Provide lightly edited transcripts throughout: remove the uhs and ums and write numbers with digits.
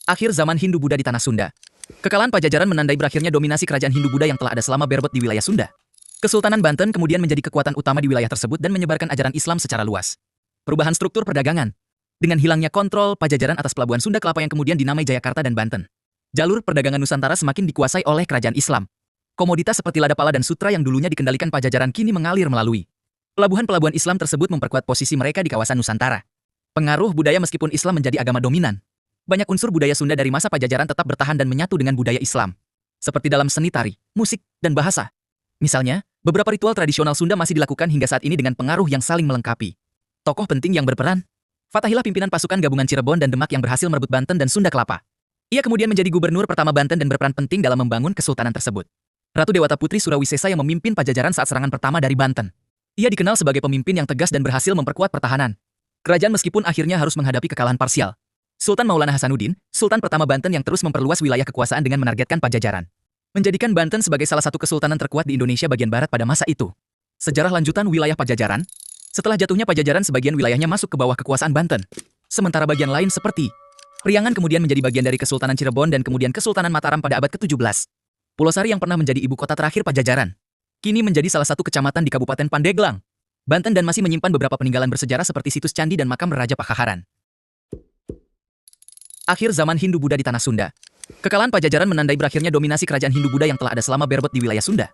Akhir zaman Hindu-Buddha di tanah Sunda. Kekalahan Pajajaran menandai berakhirnya dominasi kerajaan Hindu-Buddha yang telah ada selama berebut di wilayah Sunda. Kesultanan Banten kemudian menjadi kekuatan utama di wilayah tersebut dan menyebarkan ajaran Islam secara luas. Perubahan struktur perdagangan. Dengan hilangnya kontrol Pajajaran atas pelabuhan Sunda Kelapa yang kemudian dinamai Jayakarta dan Banten. Jalur perdagangan Nusantara semakin dikuasai oleh kerajaan Islam. Komoditas seperti lada pala dan sutra yang dulunya dikendalikan Pajajaran kini mengalir melalui pelabuhan-pelabuhan Islam tersebut memperkuat posisi mereka di kawasan Nusantara. Pengaruh budaya meskipun Islam menjadi agama dominan. Banyak unsur budaya Sunda dari masa Pajajaran tetap bertahan dan menyatu dengan budaya Islam. Seperti dalam seni tari, musik, dan bahasa. Misalnya, beberapa ritual tradisional Sunda masih dilakukan hingga saat ini dengan pengaruh yang saling melengkapi. Tokoh penting yang berperan. Fathahilah pimpinan pasukan gabungan Cirebon dan Demak yang berhasil merebut Banten dan Sunda Kelapa. Ia kemudian menjadi gubernur pertama Banten dan berperan penting dalam membangun kesultanan tersebut. Ratu Dewata Putri Surawisesa yang memimpin Pajajaran saat serangan pertama dari Banten. Ia dikenal sebagai pemimpin yang tegas dan berhasil memperkuat pertahanan. Kerajaan meskipun akhirnya harus menghadapi kekalahan parsial. Sultan Maulana Hasanuddin, Sultan pertama Banten yang terus memperluas wilayah kekuasaan dengan menargetkan Pajajaran. Menjadikan Banten sebagai salah satu kesultanan terkuat di Indonesia bagian barat pada masa itu. Sejarah lanjutan wilayah Pajajaran. Setelah jatuhnya Pajajaran sebagian wilayahnya masuk ke bawah kekuasaan Banten. Sementara bagian lain seperti Priangan kemudian menjadi bagian dari Kesultanan Cirebon dan kemudian Kesultanan Mataram pada abad ke-17. Pulau Sari yang pernah menjadi ibu kota terakhir Pajajaran. Kini menjadi salah satu kecamatan di Kabupaten Pandeglang, Banten dan masih menyimpan beberapa peninggalan bersejarah seperti situs candi dan makam Raja Pakaharan. Akhir zaman Hindu-Buddha di tanah Sunda. Kekalahan Pajajaran menandai berakhirnya dominasi kerajaan Hindu-Buddha yang telah ada selama berebut di wilayah Sunda.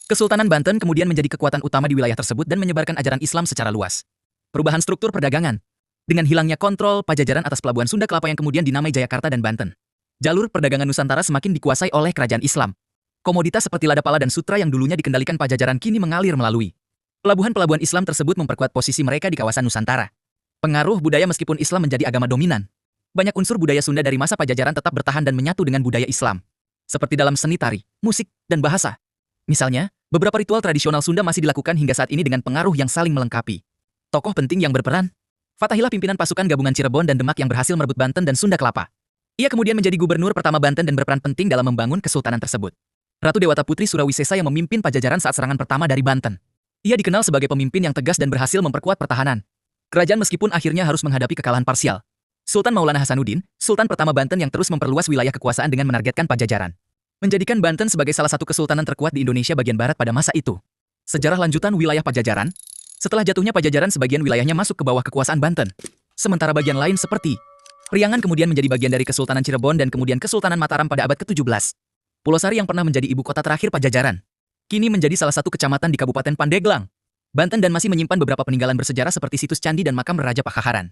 Kesultanan Banten kemudian menjadi kekuatan utama di wilayah tersebut dan menyebarkan ajaran Islam secara luas. Perubahan struktur perdagangan. Dengan hilangnya kontrol Pajajaran atas pelabuhan Sunda Kelapa yang kemudian dinamai Jayakarta dan Banten. Jalur perdagangan Nusantara semakin dikuasai oleh kerajaan Islam. Komoditas seperti lada pala dan sutra yang dulunya dikendalikan Pajajaran kini mengalir melalui pelabuhan-pelabuhan Islam tersebut memperkuat posisi mereka di kawasan Nusantara. Pengaruh budaya meskipun Islam menjadi agama dominan. Banyak unsur budaya Sunda dari masa Pajajaran tetap bertahan dan menyatu dengan budaya Islam. Seperti dalam seni tari, musik, dan bahasa. Misalnya, beberapa ritual tradisional Sunda masih dilakukan hingga saat ini dengan pengaruh yang saling melengkapi. Tokoh penting yang berperan. Fathahilah pimpinan pasukan gabungan Cirebon dan Demak yang berhasil merebut Banten dan Sunda Kelapa. Ia kemudian menjadi gubernur pertama Banten dan berperan penting dalam membangun kesultanan tersebut. Ratu Dewata Putri Surawisesa yang memimpin Pajajaran saat serangan pertama dari Banten. Ia dikenal sebagai pemimpin yang tegas dan berhasil memperkuat pertahanan. Kerajaan meskipun akhirnya harus menghadapi kekalahan parsial. Sultan Maulana Hasanuddin, Sultan pertama Banten yang terus memperluas wilayah kekuasaan dengan menargetkan Pajajaran. Menjadikan Banten sebagai salah satu kesultanan terkuat di Indonesia bagian barat pada masa itu. Sejarah lanjutan wilayah Pajajaran. Setelah jatuhnya Pajajaran sebagian wilayahnya masuk ke bawah kekuasaan Banten. Sementara bagian lain seperti Priangan kemudian menjadi bagian dari Kesultanan Cirebon dan kemudian Kesultanan Mataram pada abad ke-17. Pulau Sari yang pernah menjadi ibu kota terakhir Pajajaran. Kini menjadi salah satu kecamatan di Kabupaten Pandeglang, Banten dan masih menyimpan beberapa peninggalan bersejarah seperti situs candi dan makam Raja Pakaharan.